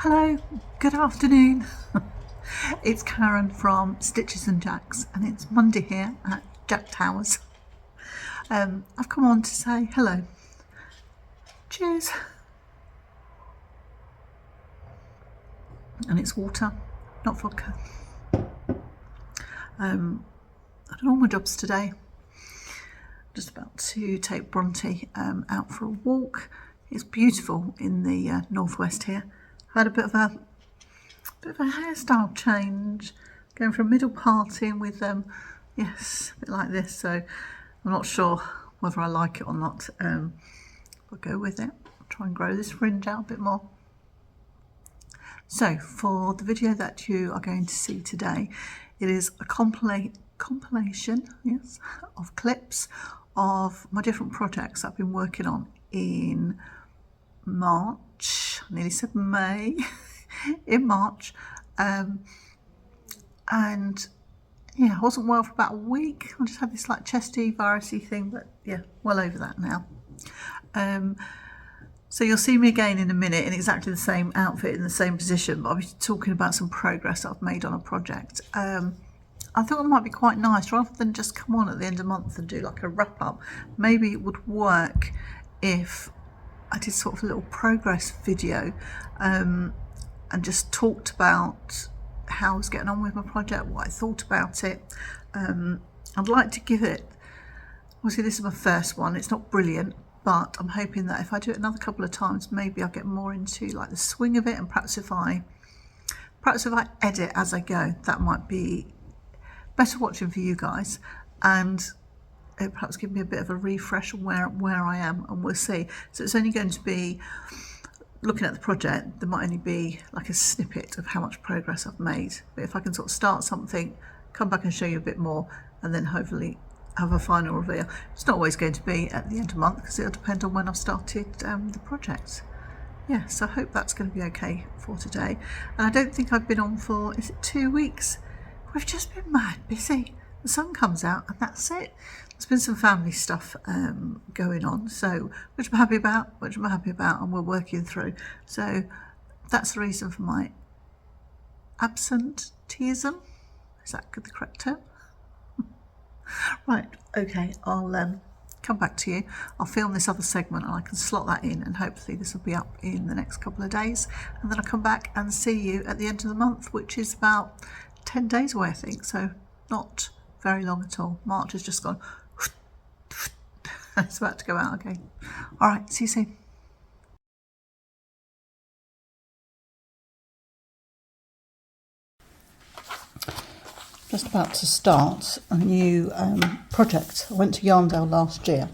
Hello, good afternoon. It's Karen from Stitches and Jacks, and it's Monday here at Jack Towers. I've come on to say hello. Cheers. And it's water, not vodka. I've done all my jobs today. Just about to take Bronte out for a walk. It's beautiful in the northwest here. I had a bit of a hairstyle change, going from middle parting with yes, a bit like this. So I'm not sure whether I like it or not. I'll go with it. I'll try and grow this fringe out a bit more. So for the video that you are going to see today, it is a compilation, yes, of clips of my different projects I've been working on in March. I nearly said May. In March, and yeah, I wasn't well for about a week. I just had this like chesty virusy thing, but yeah, well over that now. So you'll see me again in a minute in exactly the same outfit, in the same position, but I'll be talking about some progress I've made on a project. I thought it might be quite nice, rather than just come on at the end of the month and do like a wrap up. Maybe it would work if I did sort of a little progress video and just talked about how I was getting on with my project, what I thought about it. I'd like to give it, obviously this is my first one, it's not brilliant, but I'm hoping that if I do it another couple of times, maybe I'll get more into like the swing of it, and perhaps if I edit as I go, that might be better watching for you guys, and it perhaps give me a bit of a refresh on where I am, and we'll see. So it's only going to be, looking at the project, there might only be like a snippet of how much progress I've made. But if I can sort of start something, come back and show you a bit more, and then hopefully have a final reveal. It's not always going to be at the end of the month, because it'll depend on when I've started the project. Yeah, so I hope that's going to be okay for today. And I don't think I've been on for, is it 2 weeks? We've just been mad busy. The sun comes out and that's it. There's been some family stuff going on, so which I'm happy about, and we're working through. So that's the reason for my absenteeism. Is that the correct term? Right, okay, I'll come back to you. I'll film this other segment and I can slot that in, and hopefully this will be up in the next couple of days, and then I'll come back and see you at the end of the month, which is about 10 days away, I think, so not very long at all. March has just gone. It's about to go out again. All right, see you soon. Just about to start a new project. I went to Yarndale last year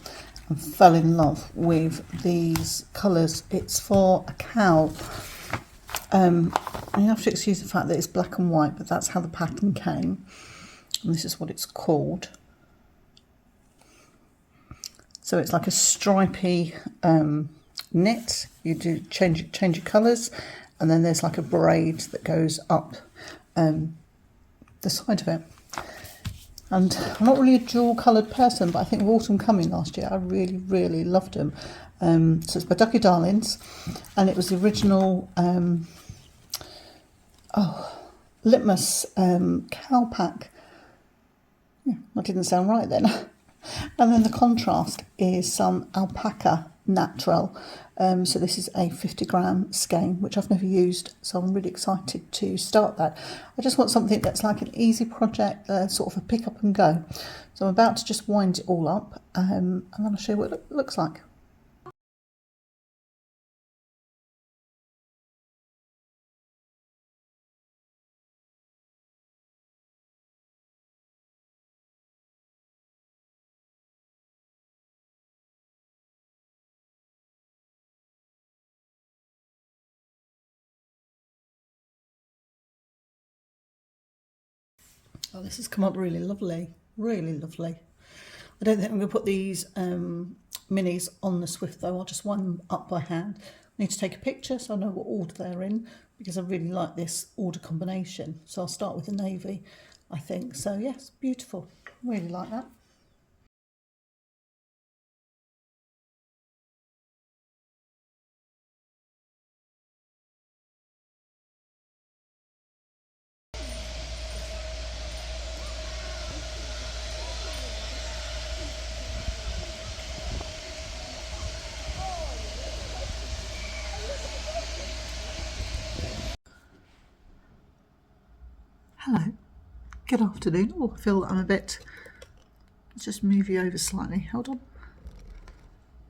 and fell in love with these colours. It's for a cowl. You have to excuse the fact that it's black and white, but that's how the pattern came. And this is what it's called. So it's like a stripy knit. You do change your colours, and then there's like a braid that goes up the side of it. And I'm not really a dual coloured person, but I think with autumn coming last year, I really loved them. So it's by Ducky Darlings, and it was the original Litmus cowl pack. Yeah, that didn't sound right then. And then the contrast is some Alpaca Natural. So this is a 50-gram skein, which I've never used, so I'm really excited to start that. I just want something that's like an easy project, sort of a pick up and go. So I'm about to just wind it all up, and then I'll show you what it looks like. Oh, this has come up really lovely, really lovely. I don't think I'm going to put these minis on the Swift though. I'll just wind them up by hand. I need to take a picture so I know what order they're in, because I really like this order combination. So I'll start with the navy, I think. So yes, beautiful. Really like that. Hello, good afternoon. Oh, I feel I'm a bit, let's just move you over slightly, hold on.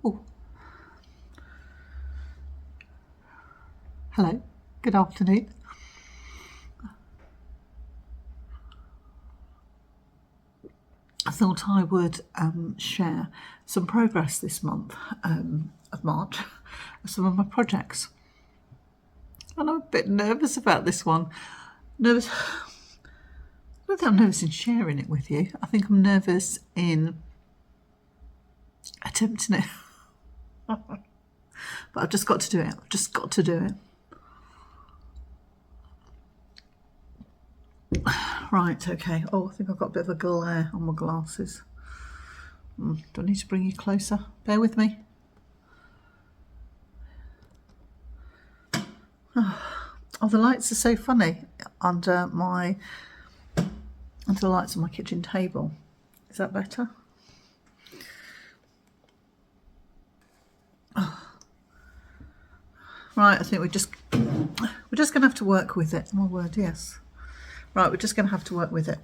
Oh, hello, good afternoon. I thought I would share some progress this month of March of some of my projects. And I'm a bit nervous about this one. Nervous. I don't think I'm nervous in sharing it with you. I think I'm nervous in attempting it. But I've just got to do it. I've just got to do it. Right, okay. Oh, I think I've got a bit of a glare on my glasses. Do I need to bring you closer? Bear with me. Oh, the lights are so funny under the lights on my kitchen table. Is that better? Oh. Right, I think we're just going to have to work with it. My word, yes. Right, we're just going to have to work with it.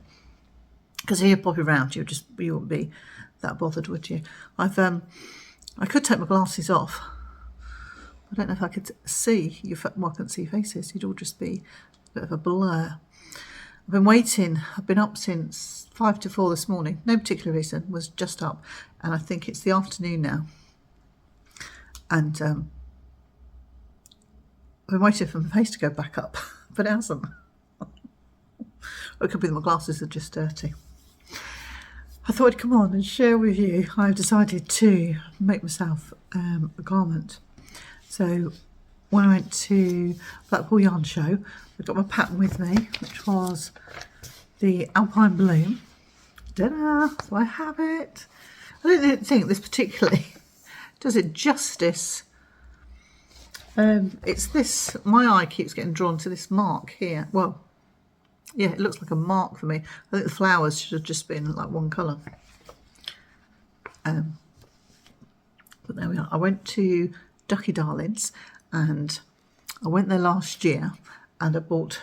Because here, Bobby round, you wouldn't be that bothered, would you? I could take my glasses off. I don't know if I could see you. Well, I couldn't see your faces. You'd all just be a bit of a blur. I've been waiting. I've been up since 5 to 4 this morning. No particular reason. Was just up, and I think it's the afternoon now. And I've been waiting for my face to go back up, but it hasn't. It could be that my glasses are just dirty. I thought I'd come on and share with you. I've decided to make myself a garment. So when I went to Blackpool Yarn Show, I got my pattern with me, which was the Alpine Bloom. Ta-da! So I have it. I don't think this particularly does it justice. It's this, my eye keeps getting drawn to this mark here. Well, yeah, it looks like a mark for me. I think the flowers should have just been like one colour. But there we are. I went to Ducky Darlings, and I went there last year, and I bought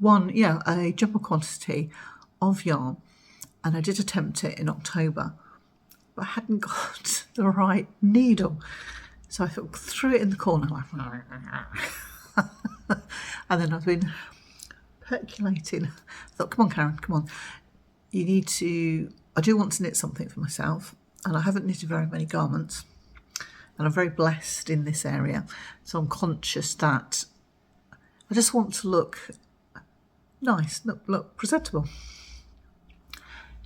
a jumbo quantity of yarn, and I did attempt it in October, but I hadn't got the right needle, so I threw it in the corner like, and then I've been percolating. I thought, come on, Karen, come on. I do want to knit something for myself, and I haven't knitted very many garments, and I'm very blessed in this area, so I'm conscious that I just want to look nice, look presentable.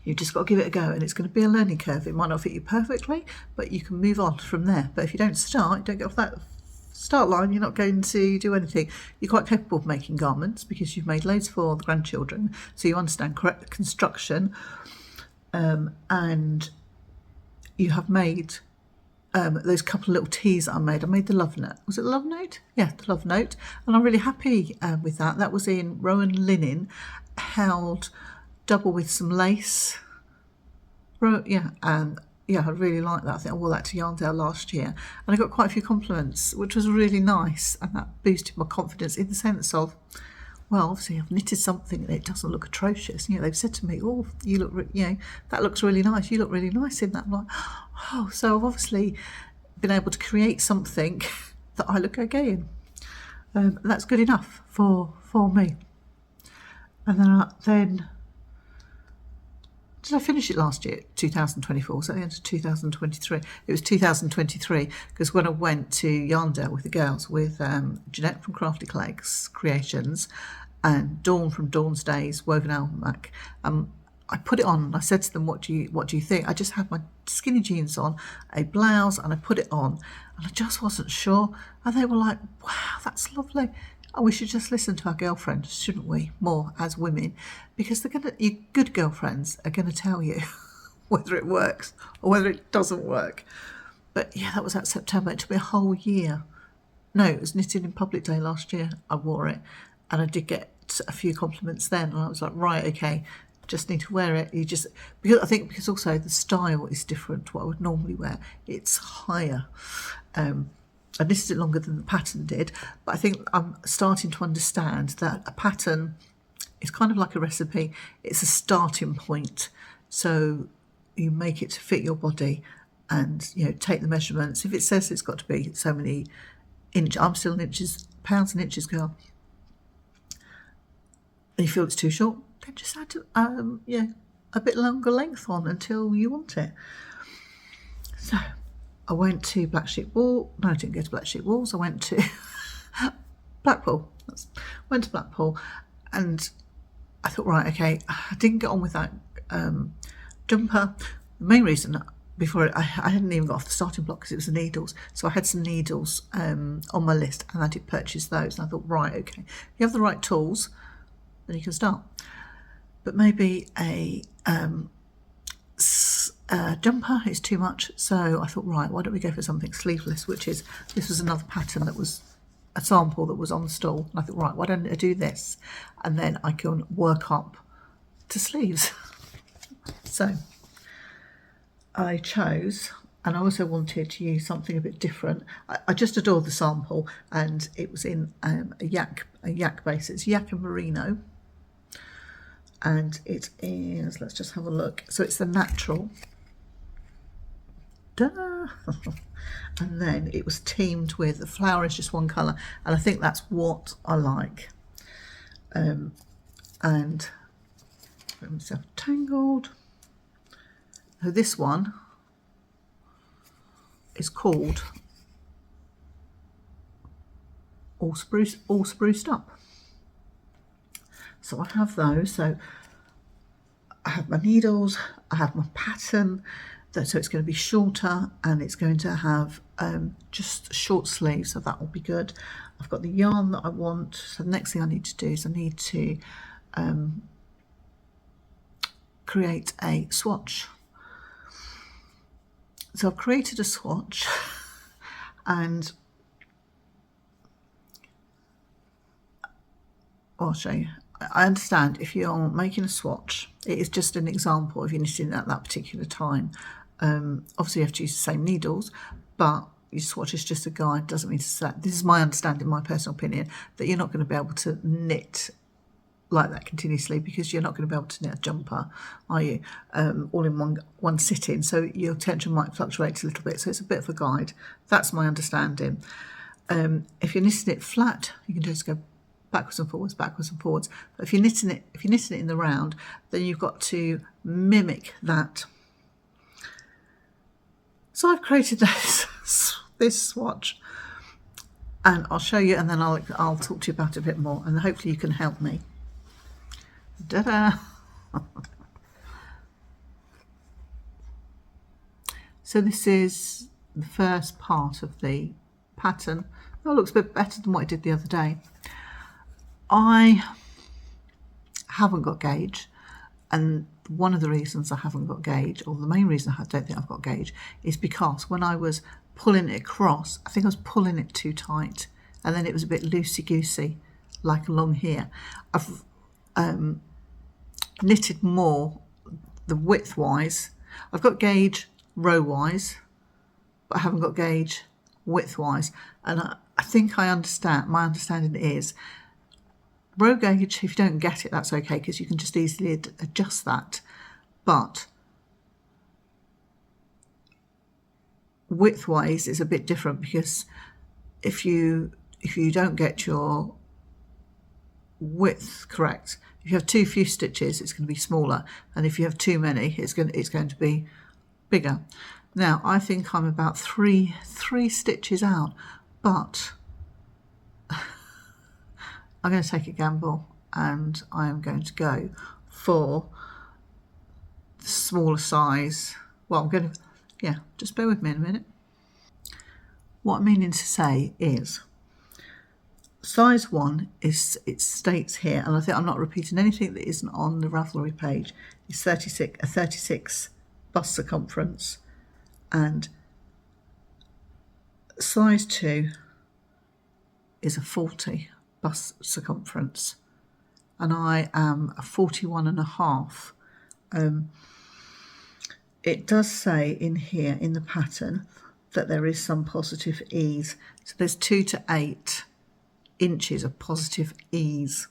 You've just got to give it a go, and it's going to be a learning curve. It might not fit you perfectly, but you can move on from there. But if you don't get off that start line, you're not going to do anything. You're quite capable of making garments because you've made loads for the grandchildren, so you understand correct construction, and you have made those couple of little teas that I made. I made the love note. Was it the love note? Yeah, the love note. And I'm really happy with that. That was in Rowan linen, held double with some lace. I really like that. I think I wore that to Yarndale last year, and I got quite a few compliments, which was really nice, and that boosted my confidence in the sense of, well, obviously I've knitted something and it doesn't look atrocious. They've said to me, oh, you look, that looks really nice. You look really nice in that. I'm like, oh, so I've obviously been able to create something that I look okay in. That's good enough for me. And then did I finish it last year, 2024? So at the end of 2023. It was 2023, because when I went to Yarndale with the girls, with Jeanette from Crafty Clegs Creations and Dawn from Dawn's Days Woven Almanac, I put it on and I said to them, what do you think? I just had my skinny jeans on, a blouse, and I put it on, and I just wasn't sure. And they were like, wow, that's lovely. Oh, we should just listen to our girlfriends, shouldn't we? More as women, because your good girlfriends are going to tell you whether it works or whether it doesn't work. But yeah, that was that September. It took me a whole year. No, it was Knitting in Public Day last year. I wore it, and I did get a few compliments then, and I was like, right, okay, just need to wear it. Because also the style is different to what I would normally wear. It's higher. and this is longer than the pattern did, but I think I'm starting to understand that a pattern is kind of like a recipe. It's a starting point. So you make it to fit your body and, you know, take the measurements. If it says it's got to be so many inches, I'm still an inches, pounds and inches girl. And you feel it's too short, then just add a bit longer length on until you want it. So I went to Black Sheep Wool. No, I didn't go to Black Sheep Wools. I went to Blackpool. Went to Blackpool, and I thought, right, okay, I didn't get on with that jumper. The main reason, before I hadn't even got off the starting block because it was the needles. So I had some needles on my list, and I did purchase those. And I thought, right, okay, if you have the right tools, then you can start. But maybe a jumper is too much, so I thought, right, why don't we go for something sleeveless, this was another pattern that was a sample that was on the stall, and I thought, right, why don't I do this, and then I can work up to sleeves. So I chose, and I also wanted to use something a bit different. I just adored the sample, and it was in a YAK base. It's YAK and Merino, and it is, let's just have a look, so it's the natural. And then it was teamed with, the flower is just one colour, and I think that's what I like. And get myself tangled. So this one is called All Spruced Up. So I have those. So I have my needles, I have my pattern, so it's going to be shorter, and it's going to have just short sleeves, so that will be good. I've got the yarn that I want, so the next thing I need to do is I need to create a swatch. So I've created a swatch, and I'll show you. I understand if you're making a swatch, it is just an example if you're knitting at that particular time. Obviously you have to use the same needles, but your swatch is just a guide. Doesn't mean to say, this is my understanding, my personal opinion, that you're not going to be able to knit like that continuously, because you're not going to be able to knit a jumper, are you, all in one sitting, so your tension might fluctuate a little bit, so it's a bit of a guide. That's my understanding. If you're knitting it flat, you can just go backwards and forwards, backwards and forwards. But if you're knitting it in the round, then you've got to mimic that. So I've created this swatch, and I'll show you, and then I'll talk to you about it a bit more, and hopefully you can help me. Ta-da! So this is the first part of the pattern. Oh, it looks a bit better than what I did the other day. I haven't got gauge, and one of the reasons I haven't got gauge, or the main reason I don't think I've got gauge, is because when I was pulling it across, I think I was pulling it too tight, and then it was a bit loosey-goosey, like along here. I've knitted more the width-wise. I've got gauge row-wise, but I haven't got gauge width-wise, and I think I understand. My understanding is row gauge, if you don't get it, that's okay, because you can just easily adjust that. But width-wise is a bit different, because if you don't get your width correct, if you have too few stitches, it's going to be smaller, and if you have too many, it's going to be bigger. Now I think I'm about three stitches out, but I'm going to take a gamble, and I am going to go for the smaller size. Well, I'm going to, just bear with me in a minute. What I'm meaning to say is size 1 is, it states here, and I think I'm not repeating anything that isn't on the Ravelry page, is 36 bust circumference, and size 2 is a 40 bust circumference, and I am a 41.5. It does say in here in the pattern that there is some positive ease. So there's 2 to 8 inches of positive ease.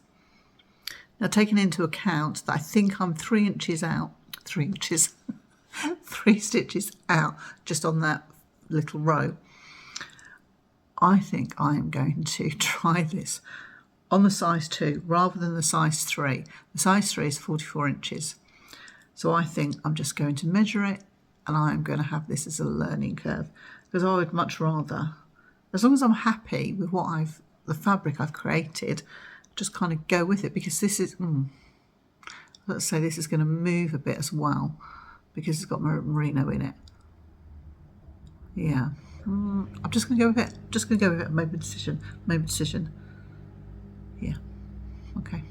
Now, taking into account that I think I'm 3 inches out, 3 inches, 3 stitches out just on that little row, I think I am going to try this on the size 2 rather than the size 3. The size 3 is 44 inches. So I think I'm just going to measure it, and I'm going to have this as a learning curve, because I would much rather, as long as I'm happy with what the fabric I've created, just kind of go with it, because this is, let's say this is going to move a bit as well, because it's got merino in it. Yeah. I'm just going to go with it. Just going to go with it. Made my decision. Made my decision. Yeah. Okay.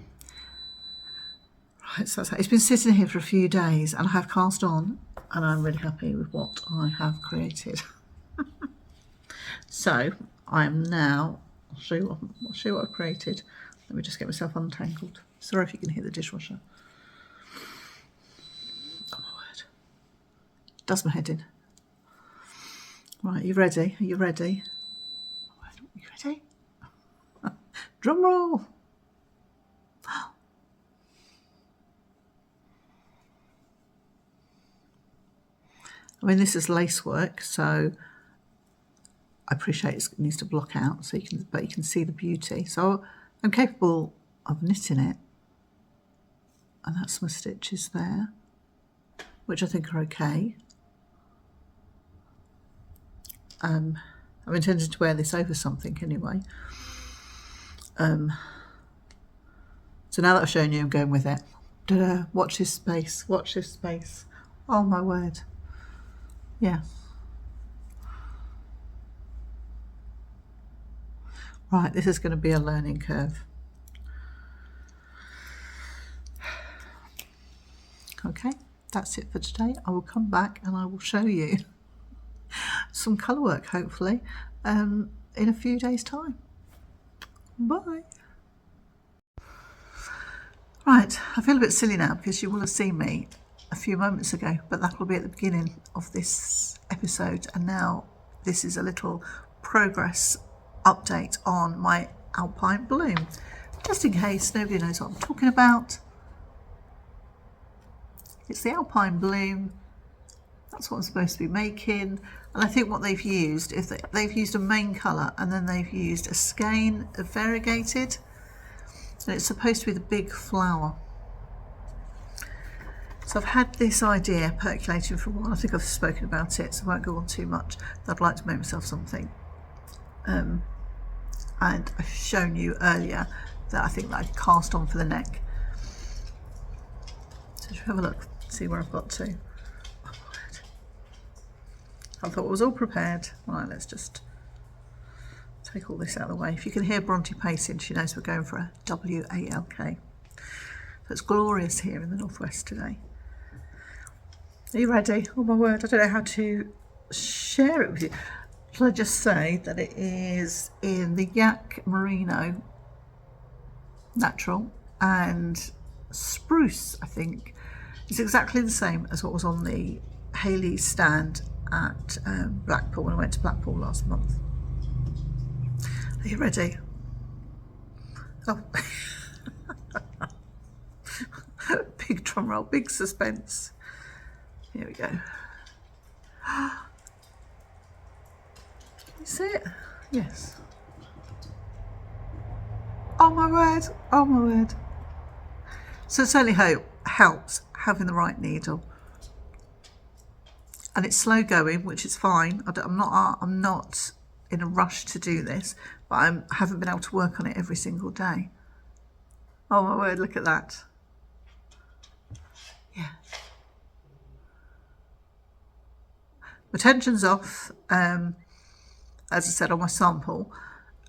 Right. So it's been sitting here for a few days, and I have cast on, and I'm really happy with what I have created. So I am now. I'll show you what I've created. Let me just get myself untangled. Sorry if you can hear the dishwasher. Oh my word. Does my head in. Right, are you ready? Are you ready? Are you ready? Drum roll! I mean, this is lace work, so I appreciate it needs to block out, so you can see the beauty. So I'm capable of knitting it, and that's my stitches there, which I think are okay. I'm intending to wear this over something anyway. So now that I've shown you, I'm going with it. Ta-da. Watch this space. Watch this space. Oh my word. Yeah. Right, this is going to be a learning curve. Okay, that's it for today. I will come back and I will show you some colour work, hopefully, in a few days' time. Bye. Right, I feel a bit silly now because you will have seen me a few moments ago, but that will be at the beginning of this episode, and now this is a little progress update on my Alpine bloom, just in case nobody knows what I'm talking about. It's the Alpine bloom. That's what I'm supposed to be making, and I think what they've used is they've used a main colour, and then they've used a skein of variegated, and it's supposed to be the big flower. So I've had this idea percolating for a while. I think I've spoken about it, so I won't go on too much. I'd like to make myself something, and I've shown you earlier that I think that I cast on for the neck. So if you have a look, see where I've got to. I thought it was all prepared. Right, let's just take all this out of the way. If you can hear Bronte pacing, she knows we're going for a WALK. So it's glorious here in the northwest today. Are you ready? Oh my word, I don't know how to share it with you. Shall I just say that it is in the YAK Merino Natural and Spruce, I think. It's exactly the same as what was on the Hayley stand at Blackpool when I went to Blackpool last month. Are you ready? Oh. Big drum roll, big suspense. Here we go. You see it? Yes. Oh my word, oh my word. So it certainly helps having the right needle. And it's slow going, which is fine. I'm not in a rush to do this, but I haven't been able to work on it every single day. Oh my word, look at that. Yeah. My tension's off, as I said, on my sample,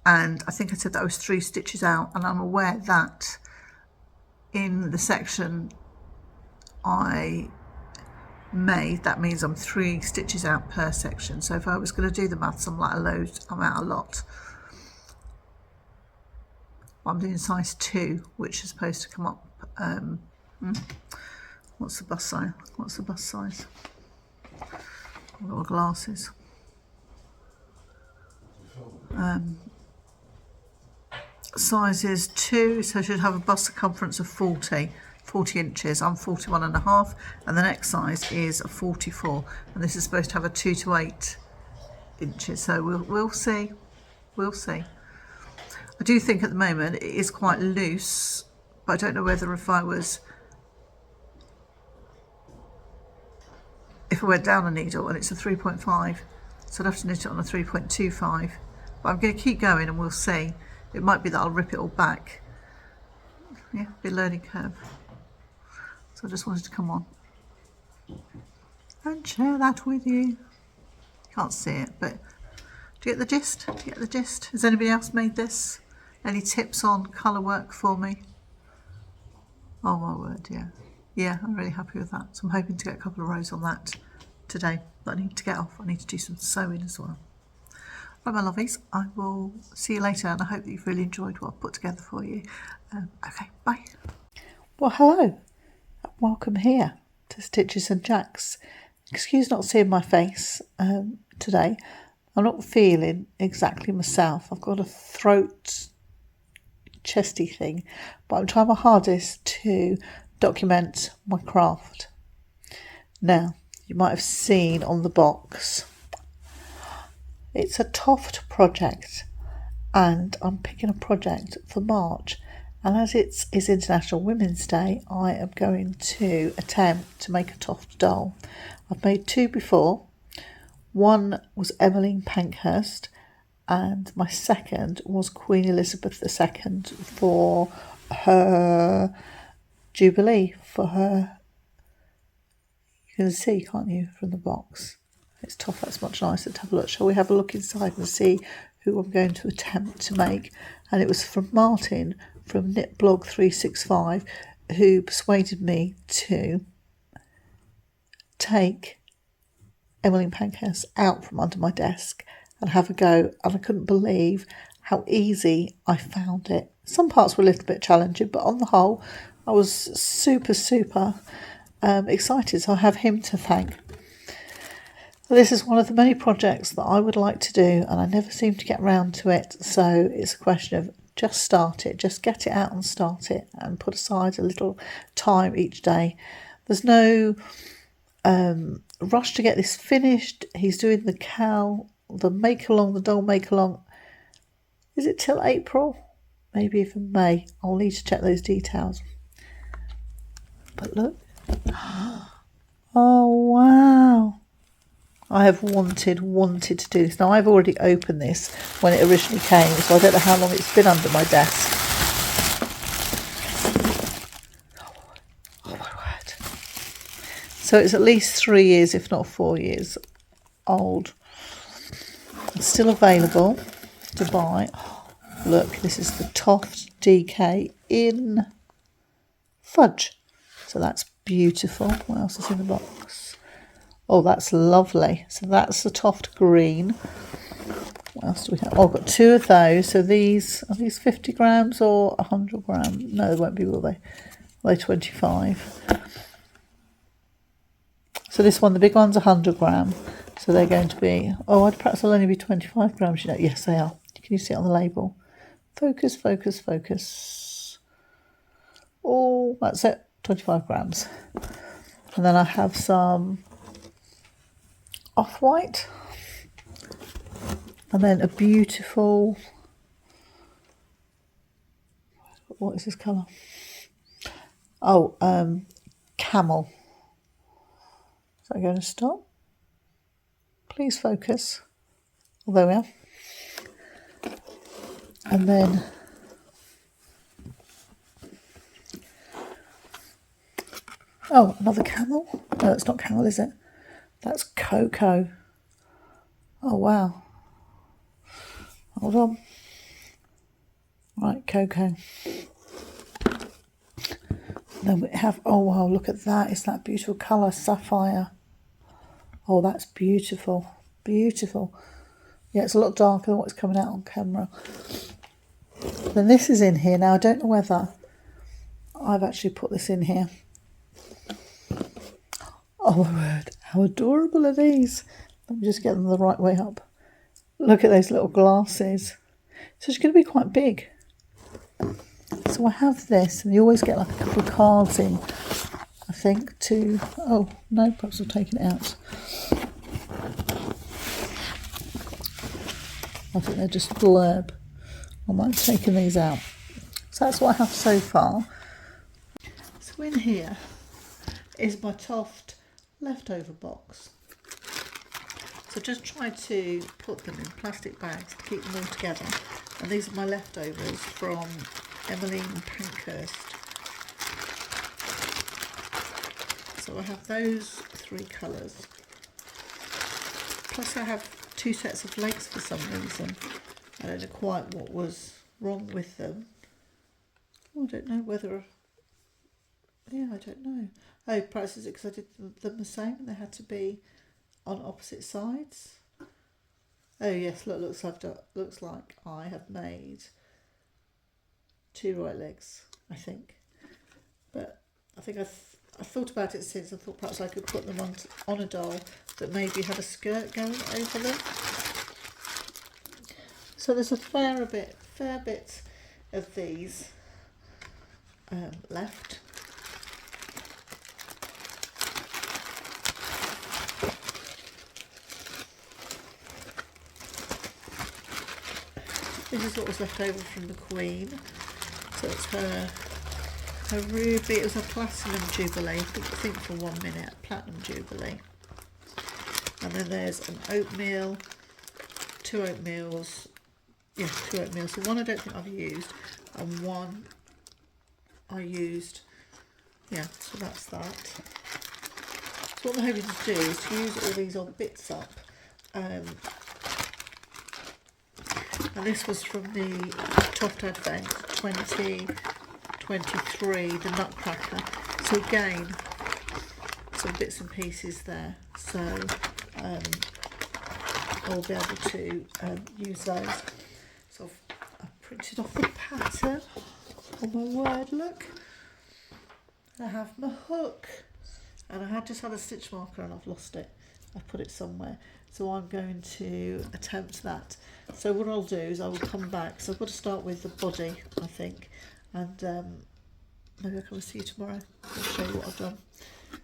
and I think I said that I was 3 stitches out, and I'm aware that in the section I made, that means I'm 3 stitches out per section. So if I was going to do the maths, I'm out a lot. I'm doing size 2, which is supposed to come up. What's the bust size? I've got my glasses. Size is 2, so I should have a bust circumference of 40 inches. I'm 41.5, and the next size is a 44, and this is supposed to have a 2 to 8 inches. So we'll see. We'll see. I do think at the moment it is quite loose, but I don't know whether if I went down a needle, and it's a 3.5, so I'd have to knit it on a 3.25. But I'm going to keep going and we'll see. It might be that I'll rip it all back. Yeah, be a learning curve. So I just wanted to come on and share that with you. Can't see it, but do you get the gist? Do you get the gist? Has anybody else made this? Any tips on colour work for me? Oh my word, yeah. Yeah, I'm really happy with that. So I'm hoping to get a couple of rows on that today. But I need to get off. I need to do some sewing as well. Right, my lovelies, I will see you later, and I hope that you've really enjoyed what I've put together for you. Okay, bye. Well, hello. Welcome here to Stitches and Jacks. Excuse not seeing my face today. I'm not feeling exactly myself. I've got a throat chesty thing, but I'm trying my hardest to document my craft. Now, you might have seen on the box, it's a Toft project, and I'm picking a project for March, and as it's International Women's Day, I am going to attempt to make a Toft doll. I've made 2 before. One was Emmeline Pankhurst, and my second was Queen Elizabeth II for her Jubilee, for her, you can see, can't you, from the box. It's Toft, that's much nicer to have a look. Shall we have a look inside and see who I'm going to attempt to make? And it was from Martin from Knitblog 365 who persuaded me to take Emmeline Pankhurst out from under my desk and have a go, and I couldn't believe how easy I found it. Some parts were a little bit challenging, but on the whole I was super excited, so I have him to thank. This is one of the many projects that I would like to do, and I never seem to get round to it, so it's a question of just start it, just get it out and start it, and put aside a little time each day. There's no rush to get this finished. He's doing the cowl, the make-along, the doll make-along. Is it till April? Maybe even May. I'll need to check those details. But look. Oh, wow. I have wanted to do this. Now, I've already opened this when it originally came, so I don't know how long it's been under my desk. Oh, my word. So it's at least 3 years, if not 4 years old. It's still available to buy. Oh, look, this is the Toft DK in fudge. So that's beautiful. What else is in the box? Oh, that's lovely. So that's the Toft green. What else do we have? Oh, I've got 2 of those. So these, are these 50 grams or 100 grams? No, they won't be, will they? Are they 25? So this one, the big one's 100 gram. So they're going to be, oh, perhaps they'll only be 25 grams. You know, yes, they are. Can you see it on the label? Focus, focus, focus. Oh, that's it. 25 grams. And then I have some off-white, and then a beautiful, what is this colour? Oh, camel. Is that going to stop? Please focus. Oh, there we are. And then oh, another camel. No, it's not camel, is it? That's cocoa. Oh, wow. Hold on. Right, cocoa. Then we have, oh, wow, look at that. It's that beautiful colour, sapphire. Oh, that's beautiful. Beautiful. Yeah, it's a lot darker than what's coming out on camera. Then this is in here. Now, I don't know whether I've actually put this in here. Oh my word, how adorable are these? Let me just get them the right way up. Look at those little glasses. So she's going to be quite big. So I have this, and you always get like a couple of cards in, I think, to... Oh, no, perhaps I've taken it out. I think they're just blurb. I might have taken these out. So that's what I have so far. So in here is my Toft leftover box. So just try to put them in plastic bags to keep them all together. And these are my leftovers from Emmeline Pankhurst. So I have those 3 colours. Plus I have 2 sets of legs for some reason. I don't know quite what was wrong with them. I don't know whether... Yeah, I don't know. Oh, perhaps it's because I did them the same and they had to be on opposite sides. Oh yes, look, looks like I have made 2 right legs, I think. But I think I thought about it since. I thought perhaps I could put them on a doll that maybe had a skirt going over them. So there's a fair bit of these left. This is what was left over from the Queen. So it's her ruby. It was a platinum jubilee. I think for 1 minute, platinum jubilee. And then there's an oatmeal, 2 oatmeals. Yeah, 2 oatmeals. So one I don't think I've used, and one I used. Yeah, so that's that. So what I'm hoping to do is to use all these odd bits up. And this was from the Toft Advent 2023, the Nutcracker. So again, some bits and pieces there. So I'll be able to use those. So I've printed off the pattern. Oh my word, look. I have my hook. And I had just had a stitch marker and I've lost it. I've put it somewhere. So I'm going to attempt that. So what I'll do is I will come back. So I've got to start with the body, I think. And maybe I'll come and see you tomorrow. I'll show you what I've done.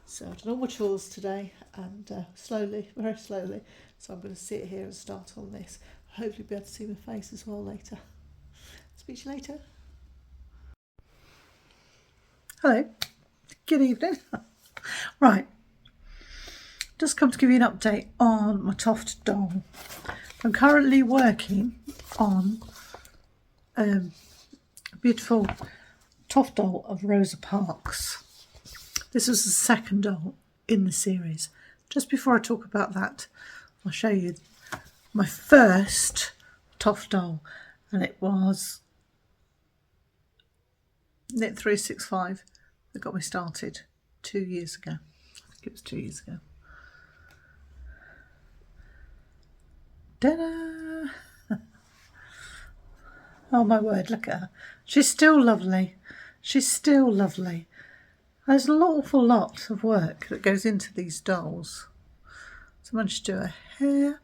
So I've done all my chores today and slowly, very slowly. So I'm going to sit here and start on this. Hopefully be able to see my face as well later. Speak to you later. Hello. Good evening. Right. Just come to give you an update on my Toft Doll. I'm currently working on a beautiful Toft Doll of Rosa Parks. This was the second doll in the series. Just before I talk about that, I'll show you my first Toft Doll, and it was Knit 365 that got me started 2 years ago. I think it was 2 years ago. Ta-da! Oh my word, look at her. She's still lovely. She's still lovely. There's an awful lot of work that goes into these dolls. So I managed to do her hair.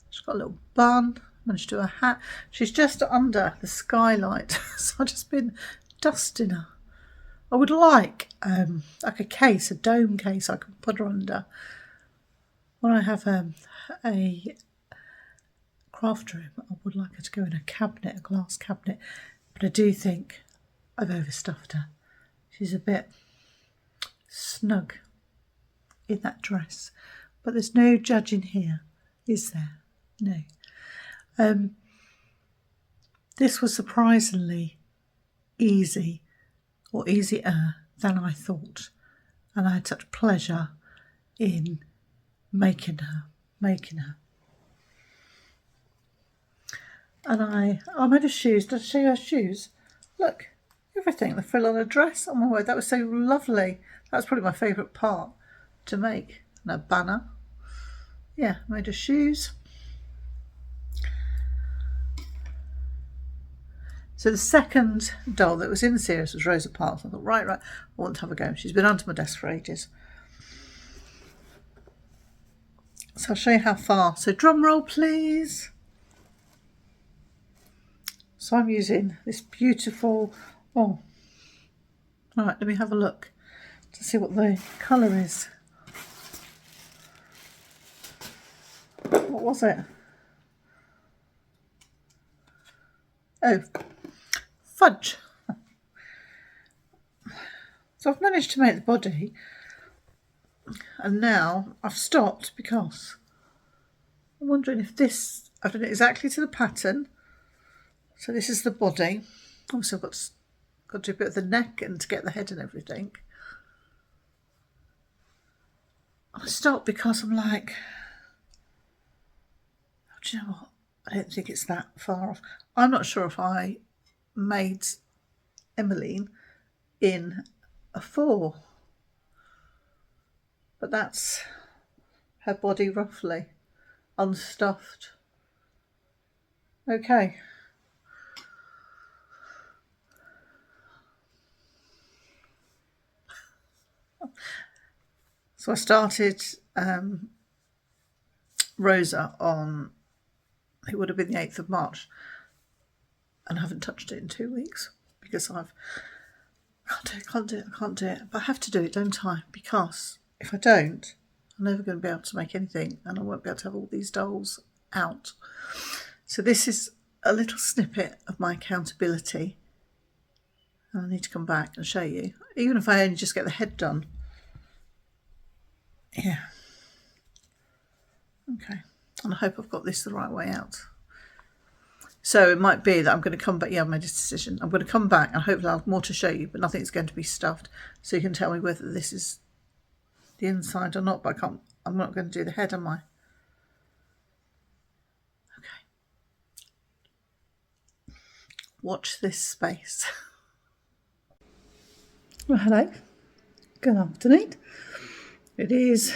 She's got a little bun. Managed to do her hat. She's just under the skylight. So I've just been dusting her. I would like a case, a dome case I can put her under. When I have a craft room, I would like her to go in a cabinet, a glass cabinet. But I do think I've overstuffed her. She's a bit snug in that dress. But there's no judging here, is there? No. This was surprisingly easy, or easier than I thought. And I had such pleasure in making her. And I made her shoes. Did I show you her shoes? Look, everything. The frill on her dress. Oh my word, that was so lovely. That was probably my favourite part to make. And a banner. Yeah, made her shoes. So the second doll that was in the series was Rosa Parks. I thought, right, I want to have a go. She's been under my desk for ages. So I'll show you how far. So drum roll, please. So I'm using this beautiful, oh, right, let me have a look to see what the colour is. What was it? Oh, fudge. So I've managed to make the body, and now I've stopped because I'm wondering if this, I've done it exactly to the pattern. So this is the body. Obviously I've got to do a bit of the neck and to get the head and everything. I stopped because I'm like, oh, do you know what? I don't think it's that far off. I'm not sure if I made Emmeline in a 4, but that's her body roughly, unstuffed. Okay. So I started Rosa on, it would have been the 8th of March, and I haven't touched it in 2 weeks because I can't do it. But I have to do it, don't I? Because if I don't, I'm never going to be able to make anything, and I won't be able to have all these dolls out. So this is a little snippet of my accountability. And I need to come back and show you, even if I only just get the head done. Yeah. Okay. And I hope I've got this the right way out. So it might be that I'm going to come back. Yeah, I've made a decision. I'm going to come back and hopefully I'll have more to show you, but nothing's going to be stuffed. So you can tell me whether this is the inside or not, but I'm not going to do the head, am I? Okay. Watch this space. Well, hello. Good afternoon. It is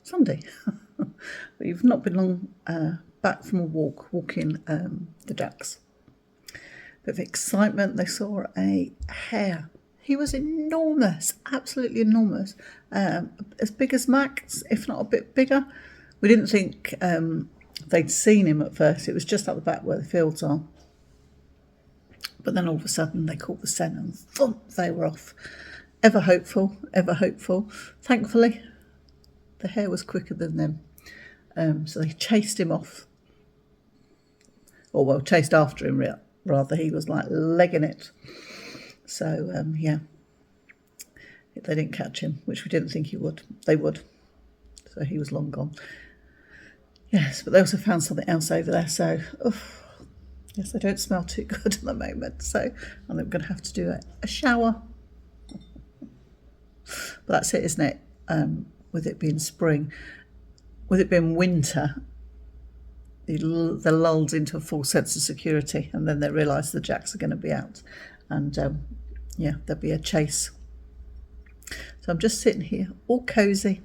Sunday. We've not been long back from a walking the ducks. Bit of excitement. They saw a hare. He was enormous, absolutely enormous, as big as Max, if not a bit bigger. We didn't think they'd seen him at first. It was just up the back where the fields are. But then all of a sudden they caught the scent and thump, they were off. Ever hopeful, ever hopeful. Thankfully, the hare was quicker than them. So they chased him off. Or, well, chased after him, rather. He was like legging it. So, yeah. They didn't catch him, which we didn't think they would. So he was long gone. Yes, but they also found something else over there. So, yes, they don't smell too good at the moment. So I'm going to have to do a shower. But that's it, isn't it? With it being spring, with it being winter, they're lulled into a false sense of security, and then they realise the jacks are going to be out, and yeah, there'll be a chase. So I'm just sitting here, all cosy,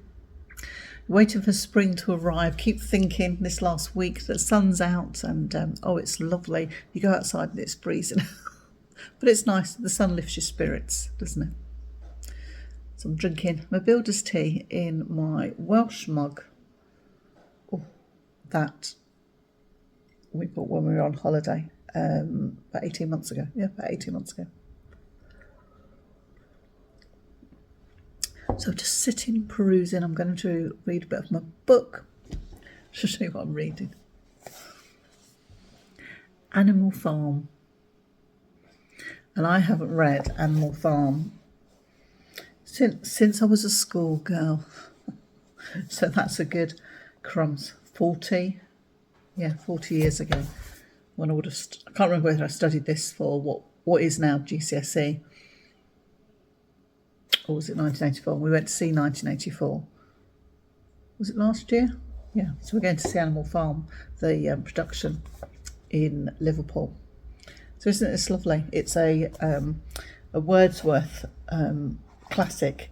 waiting for spring to arrive. Keep thinking this last week the sun's out, and oh, it's lovely. You go outside and it's freezing, but it's nice. The sun lifts your spirits, doesn't it? So I'm drinking my builder's tea in my Welsh mug. Oh, that we bought when we were on holiday about 18 months ago. Yeah, about 18 months ago. So just sitting, perusing. I'm going to read a bit of my book. I'll show you what I'm reading. Animal Farm. And I haven't read Animal Farm since I was a schoolgirl. So that's a good crumbs. 40 years ago. When I would have, I can't remember whether I studied this for what is now GCSE. Or was it 1984? We went to see 1984. Was it last year? Yeah. So we're going to see Animal Farm, the production in Liverpool. So isn't this lovely? It's a Wordsworth classic,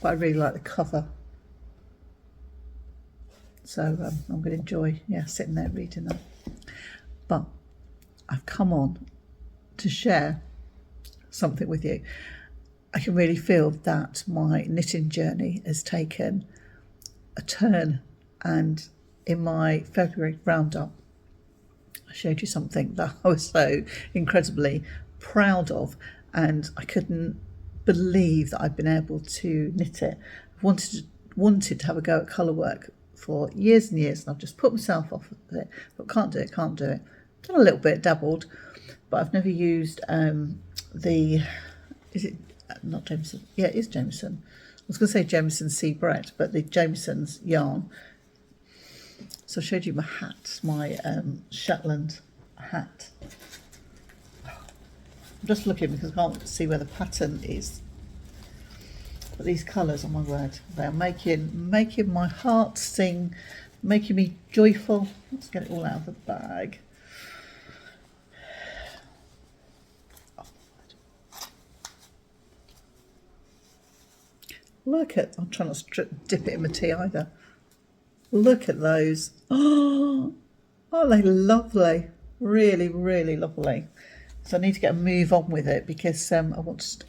but I really like the cover. So I'm going to enjoy, sitting there reading that. But I've come on to share something with you. I can really feel that my knitting journey has taken a turn, and in my February roundup I showed you something that I was so incredibly proud of, and I couldn't believe that I'd been able to knit it. I wanted to have a go at colour work for years and years, and I've just put myself off of it, but can't do it. Done a little bit, dabbled, but I've never used is it not Jameson? Yeah, it is Jameson. I was going to say Jameson Sea Brett, but the Jameson's yarn. So I showed you my hat, my Shetland hat. I'm just looking because I can't see where the pattern is. But these colours, oh my word, they are making my heart sing, making me joyful. Let's get it all out of the bag. Look at, I'm trying not to dip it in my tea either. Look at those. Oh, aren't they lovely? Really, really lovely. So I need to get a move on with it because I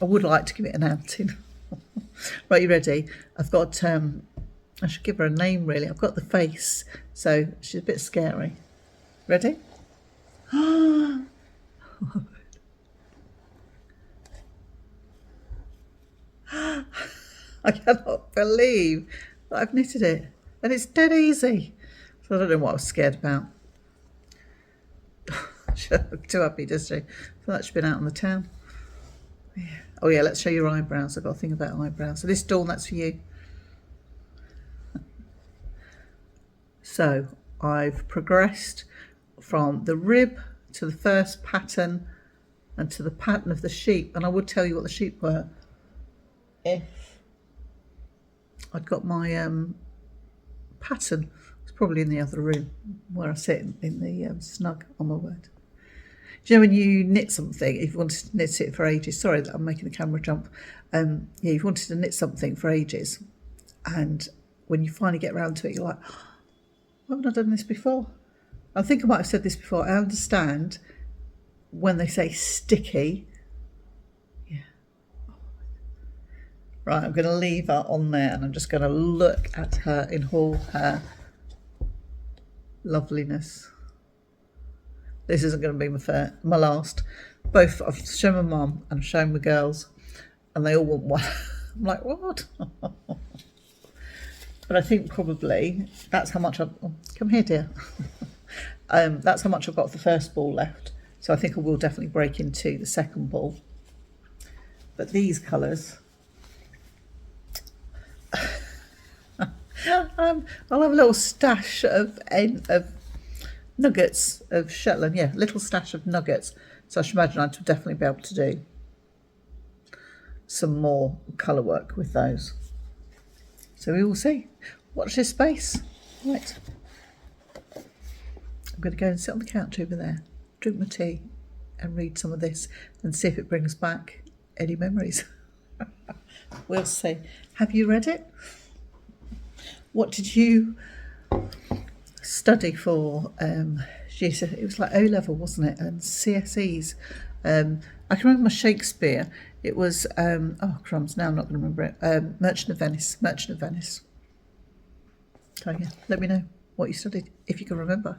would like to give it an outing. Right, you ready? I've got, I should give her a name really. I've got the face, so she's a bit scary. Ready? I cannot believe that I've knitted it. And it's dead easy. So I don't know what I was scared about. She looked too happy, does she? So that should have been out on the town. Yeah. Oh yeah, let's show your eyebrows. I've got a thing about eyebrows. So this Dawn, that's for you. So I've progressed from the rib to the first pattern and to the pattern of the sheep. And I would tell you what the sheep were if I'd got my pattern. It's probably in the other room where I sit in the snug, on my word. Do you know when you knit something, if you wanted to knit it for ages, sorry that I'm making the camera jump, yeah, you've wanted to knit something for ages, and when you finally get around to it, you're like, why haven't I done this before? I think I might have said this before. I understand when they say sticky. Yeah. Right, I'm going to leave her on there, and I'm just going to look at her in all her loveliness. This isn't going to be my last. Both, I've shown my mum and I've shown my girls, and they all want one. I'm like, what? But I think probably that's how much I've... Oh, come here, dear. That's how much I've got of the first ball left. So I think I will definitely break into the second ball. But these colours... I'll have a little stash of nuggets of Shetland, yeah, little stash of nuggets. So I should imagine I'd definitely be able to do some more colour work with those. So we will see. Watch this space. Right. I'm going to go and sit on the couch over there, drink my tea and read some of this and see if it brings back any memories. We'll see. Have you read it? What did you study for? It was like O-level, wasn't it? And CSEs. I can remember my Shakespeare. It was, oh crumbs, now I'm not going to remember it. Merchant of Venice. So yeah, let me know what you studied, if you can remember.